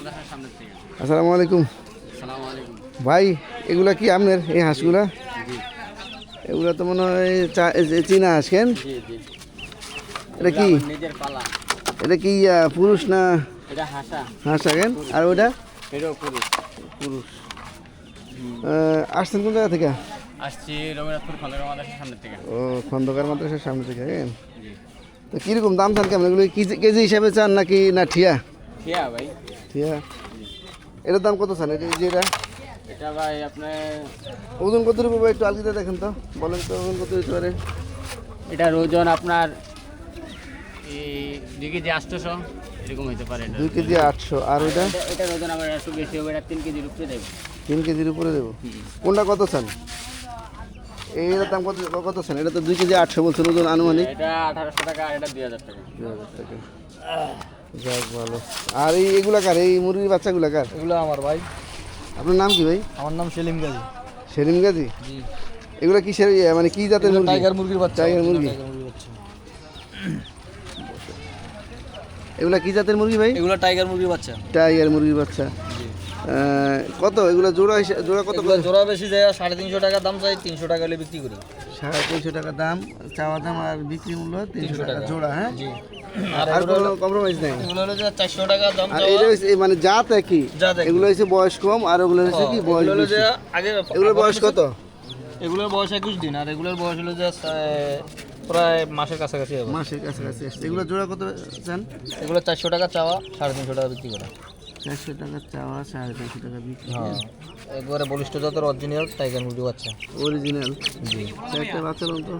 আসসালামু আলাইকুম ভাই, এগুলা কি আপনার এই হাঁসগুলা? এগুলা তো মনে হয় চীনা হাঁস। কেন এটা কি? এটা কি পুরুষ না হাঁসা? কেন আর ওটা পুরুষ? আসছেন কোন জায়গা থেকে? আসছি রবীন্দ্রনাথপুর খন্দকার মাদ্রাসার সামনে থেকে। ও, খন্দকার মাদ্রাসার সামনে থেকে। কেন তো কীরকম দাম চান কেমন? এগুলো কেজি হিসাবে চান নাকি না ঠিয়া? ঠিয়া ভাই, ঠিয়া। এটার দাম কত চান? এটা যেটা এটা ভাই আপনার ওজন কত রূপ একটু আলগিতে দেখেন তো, বলেন তো ওজন কত হতে পারে? এটার ওজন আপনার 2 কেজি 800 এরকম হতে পারে। 2 কেজি 800। আর ওইটা? এটার ওজন আবার একটু বেশি হবে, এটা 3 কেজির উপরে দেবো। 3 কেজির উপরে দেবো। কোনটা কত চান? এইটার দাম কত কত চান? এটা তো 2 কেজি 800 বলছেন, ওজন আনুমানিক এটা 1800 টাকা আর এটা 2000 টাকা। 2000 টাকা। যাক ভালো। আর এগুলা কার? এই মুরগির বাচ্চাগুলা কার? এগুলো আমার ভাই। আপনার নাম কি ভাই? আমার নাম সেলিম গাজী। সেলিম গাজী? জি। এগুলা কিসের মানে কি জাতের মুরগি? টাইগার মুরগির বাচ্চা। টাইগার মুরগি। এগুলা কি জাতের মুরগি ভাই? এগুলো টাইগার মুরগির বাচ্চা। টাইগার মুরগির বাচ্চা। কত এগুলা জোড়া জোড়া কত? জোড়া বেশি যায় 350 টাকা দাম, চাই 300 টাকা হলে বিক্রি করি। 350 টাকা দাম চাওয়া দাম, আর বিক্রি মূল্য 300 টাকা জোড়া। হ্যাঁ, জি। আর কোনো কম্প্রোমাইজ নেই? এগুলো হলো যে 400 টাকা দাম। আর এটা হচ্ছে মানে জাত একই? জাত একই। এগুলো হচ্ছে বয়স কম আর ওগুলো হচ্ছে কি বয়স এগুলো হলো বেশি? যে আগে এগুলোর বয়স কত? এগুলোর বয়স 21 দিন, আর এগুলোর বয়স হলো যে প্রায় মাসের কাছাকাছি হবে। মাসের কাছাকাছি আসছে। এগুলো জোড়া কত চান? এগুলো 400 টাকা চাওয়া, 350 টাকা বিক্রি করা। 400 টাকা চাওয়া, 350 টাকা বিক্রি। হ্যাঁ, একবারে বলিষ্ঠ জাতের অরিজিনাল টাইগার মুরগি বাচ্চা। অরিজিনাল। জি। চারটে বাচ্চা লোন তো